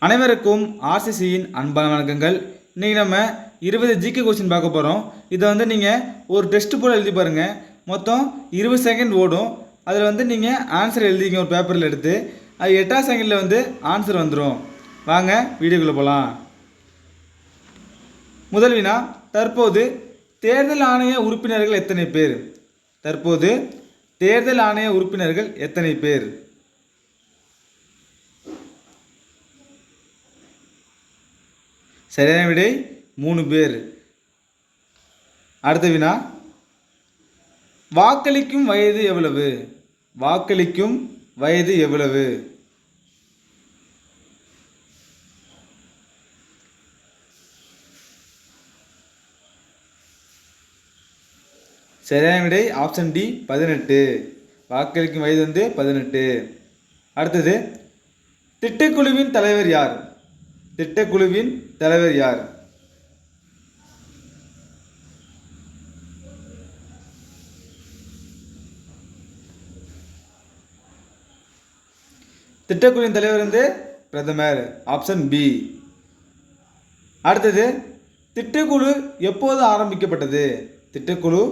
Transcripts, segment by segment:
அனைவருக்கும் ஆர்சிசியின் அன்பான வணக்கங்கள். இன்றைக்கி நம்ம 20 ஜிகே கொஸ்டின் பார்க்க போகிறோம். இதை நீங்கள் ஒரு டெஸ்ட் போல் எழுதி பாருங்கள். மொத்தம் 20 செகண்ட் ஓடும். அதில் நீங்கள் ஆன்சர் எழுதிங்க ஒரு பேப்பரில் எடுத்து. அது 8ஆம் செகண்டில் ஆன்சர் வந்துடும். வாங்க வீடியோக்குள்ளே போகலாம். முதல் வினா, தற்போது தேர்தல் ஆணைய உறுப்பினர்கள் எத்தனை பேர்? தற்போது தேர்தல் ஆணைய உறுப்பினர்கள் எத்தனை பேர்? சரியான விடை 3 பேர். அடுத்த வினா, வாக்களிக்கும் வயது எவ்வளவு? வாக்களிக்கும் வயது எவ்வளவு? சரியான விடை ஆப்ஷன் டி 18. வாக்களிக்கும் வயது 18. அடுத்தது, திட்டக்குழுவின் தலைவர் யார்? திட்டக்குழுவின் தலைவர் யார்? திட்டக்குழுவின் தலைவர் பிரதமர். Option B. அடுத்தது, திட்டக்குழு எப்போது ஆரம்பிக்கப்பட்டது? திட்டக்குழு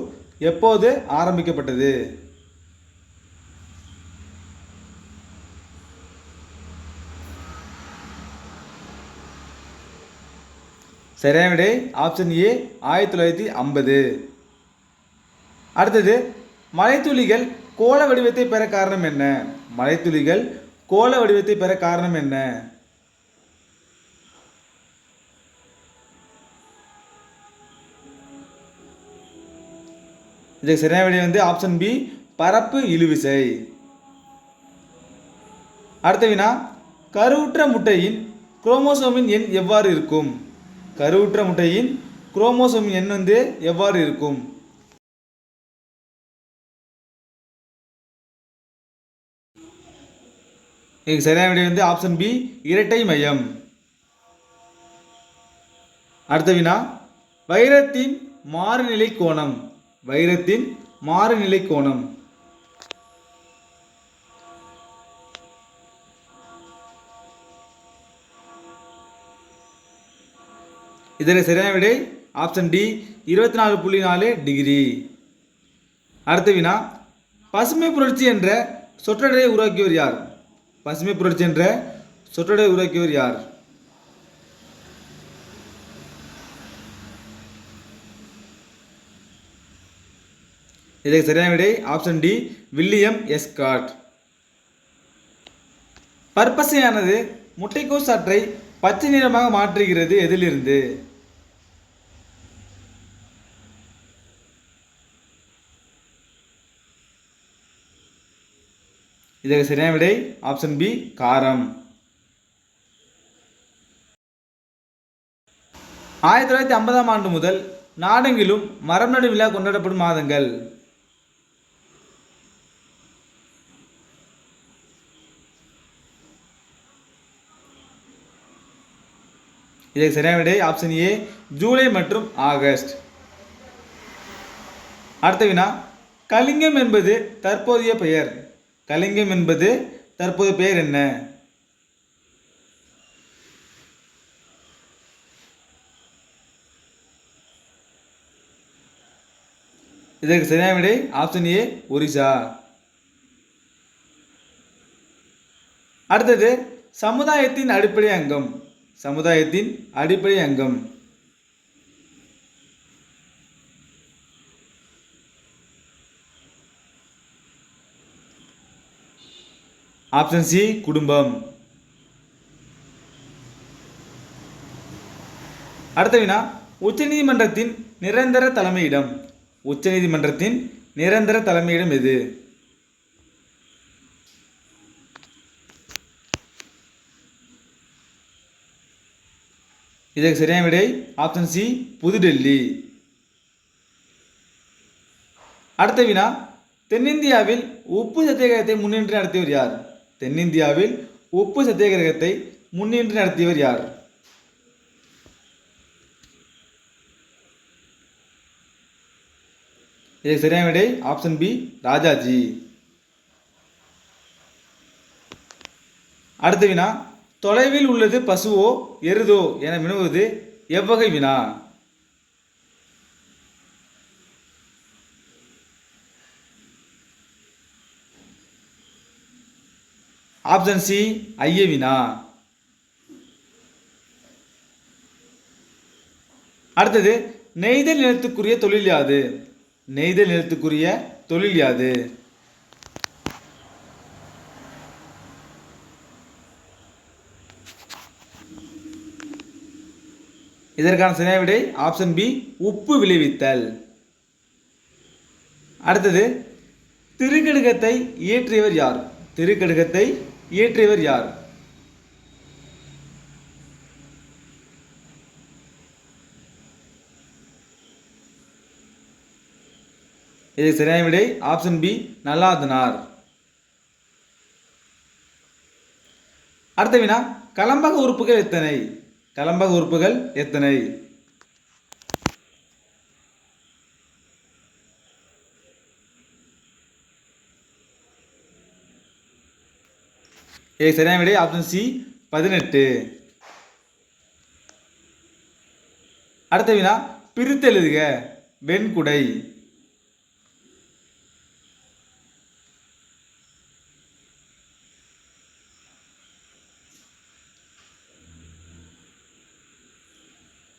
எப்போது ஆரம்பிக்கப்பட்டது? சரியான விடை ஆப்ஷன் ஏ 1950. அடுத்தது, மழைத்துளிகள் கோள வடிவத்தை பெற காரணம் என்ன? மழைத்துளிகள் கோள வடிவத்தை பெற காரணம் என்ன? இதுக்கு சரியான விடை ஆப்ஷன் பி, பரப்பு இழுவிசை. அடுத்த வினா, கருவுற்ற முட்டையின் குரோமோசோமின் எண் எவ்வாறு இருக்கும்? கருவுற்ற முட்டையின் குரோமோசோமின் எண் எவ்வாறு இருக்கும்? இதுக்கு சரியான விடை ஆப்ஷன் பி, இரட்டை மையம். அடுத்த வினா, வைரத்தின் மாறுநிலை கோணம். வைரத்தின் மாறுநிலை கோணம். இதில் சரியான விடை ஆப்ஷன் டி 24.4 டிகிரி. அடுத்த வினா, பசுமை புரட்சி என்ற சொற்றொடரை உருவாக்கியவர் யார்? பசுமை புரட்சி என்ற சொற்றொடரை உருவாக்கியவர் யார்? இதற்கு சரியான விடை ஆப்ஷன் டி, வில்லியம் எஸ்காட். பற்பசையானது முட்டைக்கோஸ் சாற்றை பச்சை நிறமாக மாற்றுகிறது எதிலிருந்து? இதற்கு சரியான விடை ஆப்ஷன் பி, காரம். 1950ஆம் ஆண்டு முதல் நாடெங்கிலும் மரம் நடும் விழா கொண்டாடப்படும் மாதங்கள். இதற்கு சரியான விடை ஆப்ஷன் ஏ, ஜூலை மற்றும் ஆகஸ்ட். அடுத்த வினா, கலிங்கம் என்பது தற்போதைய பெயர். கலிங்கம் என்பது தற்போதைய பெயர் என்ன? இதற்கு சரியான விடை ஆப்ஷன் ஏ, ஒரிசா. அடுத்தது, சமுதாயத்தின் அடிப்படை அங்கம். சமுதாயத்தின் அடிப்படை அங்கம். ஆப்ஷன் சி, குடும்பம். அடுத்த வினா, உச்சநீதிமன்றத்தின் நிரந்தர தலைமையிடம். உச்சநீதிமன்றத்தின் நிரந்தர தலைமையிடம் எது? இதற்கு சரியான விடை ஆப்ஷன் சி, புதுடெல்லி. அடுத்த வினா, தென்னிந்தியாவில் உப்பு சத்தியாகிரகத்தை முன்னின்று நடத்தியவர் யார்? தென்னிந்தியாவில் உப்பு சத்தியாகிரகத்தை முன்னின்று நடத்தியவர் யார்? இதுக்கு சரியான விடை ஆப்ஷன் பி, ராஜாஜி. அடுத்த வினா, தொலைவில் உள்ளது பசுவோ எருதோ என வினவுவது எவ்வகை வினா? ஆப்ஷன் சி ஐய வினா. அடுத்தது நெய்தல் நிலத்துக்குரிய தொழில் யாது? நெய்தல் நிலத்துக்குரிய தொழில் யாது? இதற்கான சரியான விடை ஆப்ஷன் பி உப்பு விளைவித்தல். அடுத்தது திருக்கடுகத்தை இயற்றியவர் யார்? திருக்கடுகத்தை இயற்றியவர் யார்? இதுக்கு சரியான விடை ஆப்ஷன் பி நல்லாதனார். அடுத்த வினா கலம்பக உறுப்புகள் எத்தனை? கலம்பக உறுப்புகள் எத்தனை? சரியான விடை ஆப்ஷன் சி 18. அடுத்த வினா பிரித்தெழுதுக வெண்குடை.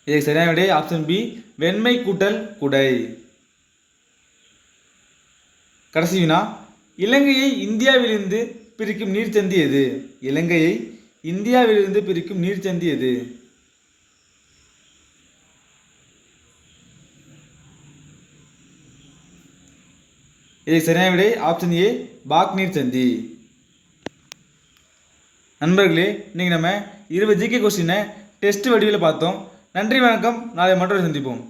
இதுக்கு சரியான விடை ஆப்ஷன் பி வெண்மை கூட்டல் குடை. கடைசி வினா இலங்கையை இந்தியாவிலிருந்து பிரிக்கும் நீர்ச்சந்தி எது? இலங்கையை இந்தியாவிலிருந்து பிரிக்கும் நீர்ச்சந்தி எது? இதுக்கு சரியான விடை ஆப்ஷன் ஏ பாக் நீர்ச்சந்தி. நண்பர்களே, இன்னைக்கு நம்ம 20 ஜிகே கொஸ்டினை டெஸ்ட் வடிவில் பார்த்தோம். நன்றி, வணக்கம். நாளை மற்றொரு சந்திப்போம்.